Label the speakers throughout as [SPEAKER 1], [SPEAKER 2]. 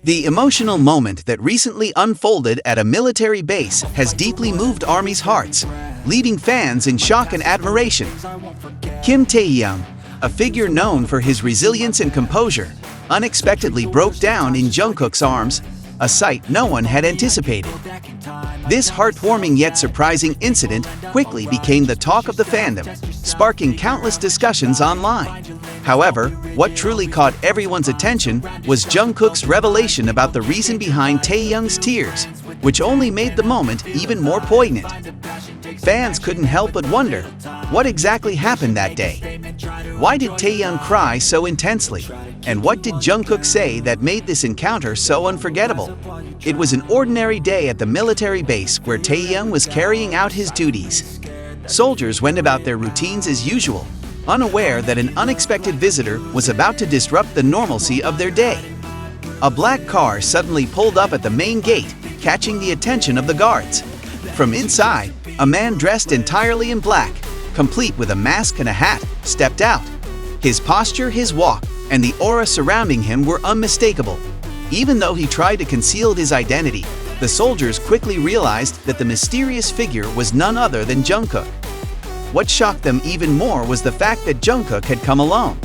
[SPEAKER 1] The emotional moment that recently unfolded at a military base has deeply moved ARMY's hearts, leaving fans in shock and admiration. Kim Taehyung, a figure known for his resilience and composure, unexpectedly broke down in Jungkook's arms, a sight no one had anticipated. This heartwarming yet surprising incident quickly became the talk of the fandom, sparking countless discussions online. However, what truly caught everyone's attention was Jungkook's revelation about the reason behind Taehyung's tears, which only made the moment even more poignant. Fans couldn't help but wonder, what exactly happened that day? Why did Taehyung cry so intensely? And what did Jungkook say that made this encounter so unforgettable? It was an ordinary day at the military base where Taehyung was carrying out his duties. Soldiers went about their routines as usual, unaware that an unexpected visitor was about to disrupt the normalcy of their day. A black car suddenly pulled up at the main gate, catching the attention of the guards. From inside, a man dressed entirely in black, complete with a mask and a hat, stepped out. His posture, his walk, and the aura surrounding him were unmistakable. Even though he tried to conceal his identity, the soldiers quickly realized that the mysterious figure was none other than Jungkook. What shocked them even more was the fact that Jungkook had come alone.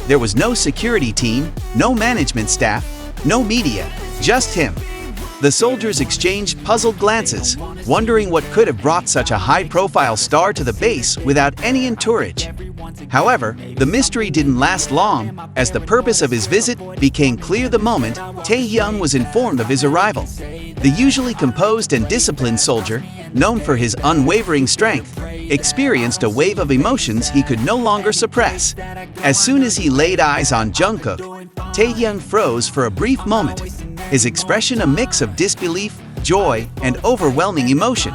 [SPEAKER 1] There was no security team, no management staff, no media, just him. The soldiers exchanged puzzled glances, wondering what could have brought such a high-profile star to the base without any entourage. However, the mystery didn't last long, as the purpose of his visit became clear the moment Taehyung was informed of his arrival. The usually composed and disciplined soldier, known for his unwavering strength, experienced a wave of emotions he could no longer suppress. As soon as he laid eyes on Jungkook, Taehyung froze for a brief moment, his expression a mix of disbelief, joy, and overwhelming emotion.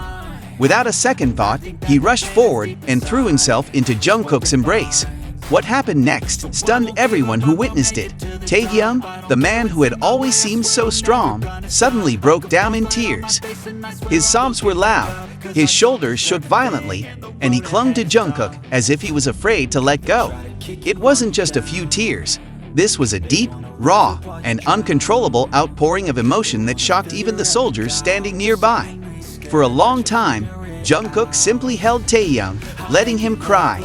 [SPEAKER 1] Without a second thought, he rushed forward and threw himself into Jungkook's embrace. What happened next stunned everyone who witnessed it. Taehyung, the man who had always seemed so strong, suddenly broke down in tears. His sobs were loud, his shoulders shook violently, and he clung to Jungkook as if he was afraid to let go. It wasn't just a few tears. This was a deep, raw, and uncontrollable outpouring of emotion that shocked even the soldiers standing nearby. For a long time, Jungkook simply held Taehyung, letting him cry.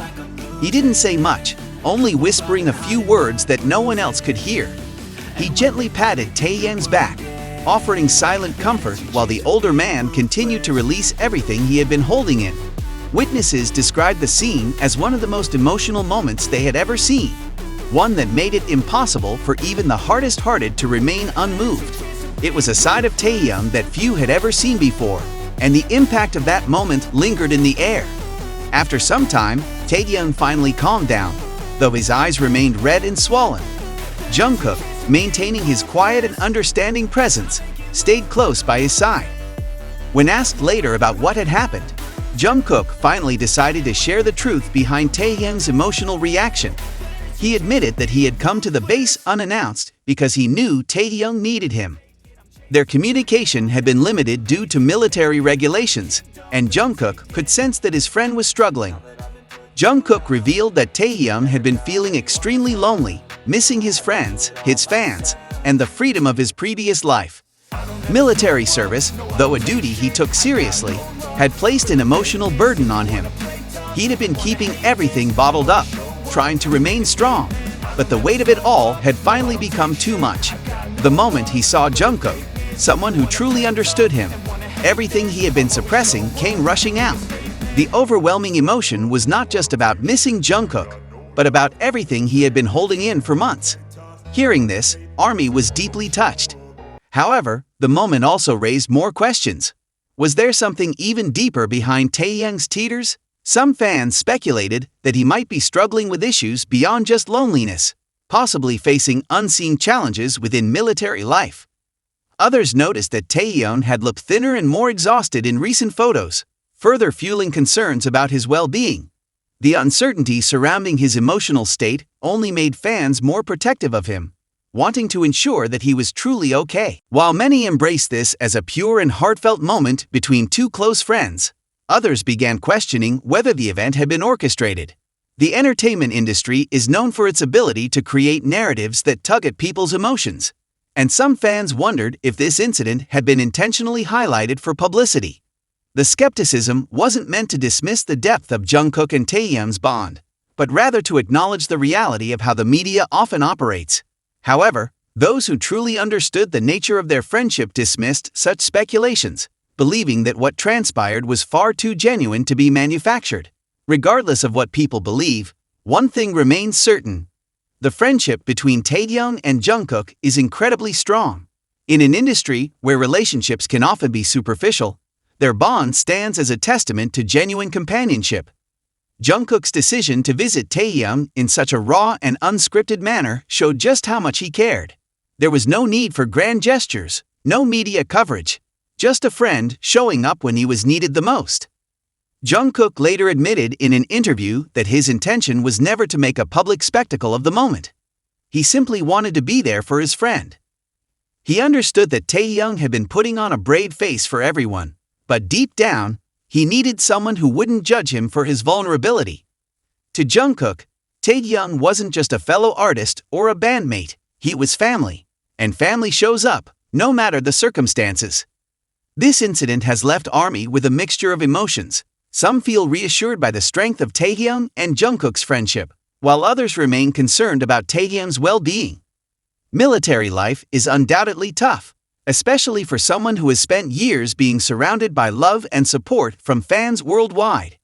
[SPEAKER 1] He didn't say much, only whispering a few words that no one else could hear. He gently patted Taehyung's back, offering silent comfort while the older man continued to release everything he had been holding in. Witnesses described the scene as one of the most emotional moments they had ever seen, one that made it impossible for even the hardest-hearted to remain unmoved. It was a side of Taehyung that few had ever seen before, and the impact of that moment lingered in the air. After some time, Taehyung finally calmed down, though his eyes remained red and swollen. Jungkook, maintaining his quiet and understanding presence, stayed close by his side. When asked later about what had happened, Jungkook finally decided to share the truth behind Taehyung's emotional reaction. He admitted that he had come to the base unannounced because he knew Taehyung needed him. Their communication had been limited due to military regulations, and Jungkook could sense that his friend was struggling. Jungkook revealed that Taehyung had been feeling extremely lonely, missing his friends, his fans, and the freedom of his previous life. Military service, though a duty he took seriously, had placed an emotional burden on him. He'd have been keeping everything bottled up, trying to remain strong, but the weight of it all had finally become too much. The moment he saw Jungkook, someone who truly understood him, everything he had been suppressing came rushing out. The overwhelming emotion was not just about missing Jungkook, but about everything he had been holding in for months. Hearing this, ARMY was deeply touched. However, the moment also raised more questions. Was there something even deeper behind Taehyung's tears? Some fans speculated that he might be struggling with issues beyond just loneliness, possibly facing unseen challenges within military life. Others noticed that Taehyung had looked thinner and more exhausted in recent photos, further fueling concerns about his well-being. The uncertainty surrounding his emotional state only made fans more protective of him, wanting to ensure that he was truly okay. While many embraced this as a pure and heartfelt moment between two close friends, others began questioning whether the event had been orchestrated. The entertainment industry is known for its ability to create narratives that tug at people's emotions. And some fans wondered if this incident had been intentionally highlighted for publicity. The skepticism wasn't meant to dismiss the depth of Jungkook and Taehyung's bond, but rather to acknowledge the reality of how the media often operates. However, those who truly understood the nature of their friendship dismissed such speculations, believing that what transpired was far too genuine to be manufactured. Regardless of what people believe, one thing remains certain. The friendship between Taehyung and Jungkook is incredibly strong. In an industry where relationships can often be superficial, their bond stands as a testament to genuine companionship. Jungkook's decision to visit Taehyung in such a raw and unscripted manner showed just how much he cared. There was no need for grand gestures, no media coverage, just a friend showing up when he was needed the most. Jungkook later admitted in an interview that his intention was never to make a public spectacle of the moment. He simply wanted to be there for his friend. He understood that Taehyung had been putting on a brave face for everyone, but deep down, he needed someone who wouldn't judge him for his vulnerability. To Jungkook, Taehyung wasn't just a fellow artist or a bandmate, he was family, and family shows up, no matter the circumstances. This incident has left ARMY with a mixture of emotions. Some feel reassured by the strength of Taehyung and Jungkook's friendship, while others remain concerned about Taehyung's well-being. Military life is undoubtedly tough, especially for someone who has spent years being surrounded by love and support from fans worldwide.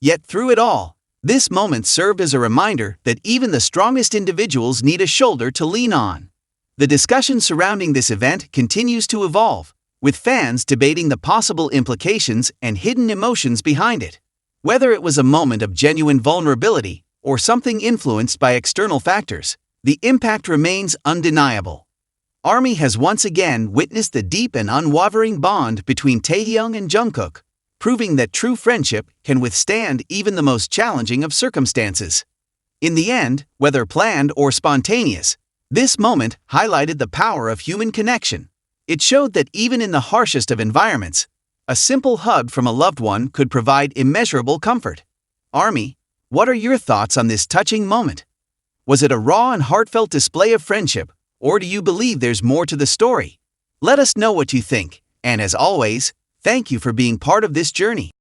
[SPEAKER 1] Yet through it all, this moment served as a reminder that even the strongest individuals need a shoulder to lean on. The discussion surrounding this event continues to evolve, with fans debating the possible implications and hidden emotions behind it. Whether it was a moment of genuine vulnerability or something influenced by external factors, the impact remains undeniable. ARMY has once again witnessed the deep and unwavering bond between Taehyung and Jungkook, proving that true friendship can withstand even the most challenging of circumstances. In the end, whether planned or spontaneous, this moment highlighted the power of human connection. It showed that even in the harshest of environments, a simple hug from a loved one could provide immeasurable comfort. ARMY, what are your thoughts on this touching moment? Was it a raw and heartfelt display of friendship, or do you believe there's more to the story? Let us know what you think, and as always, thank you for being part of this journey.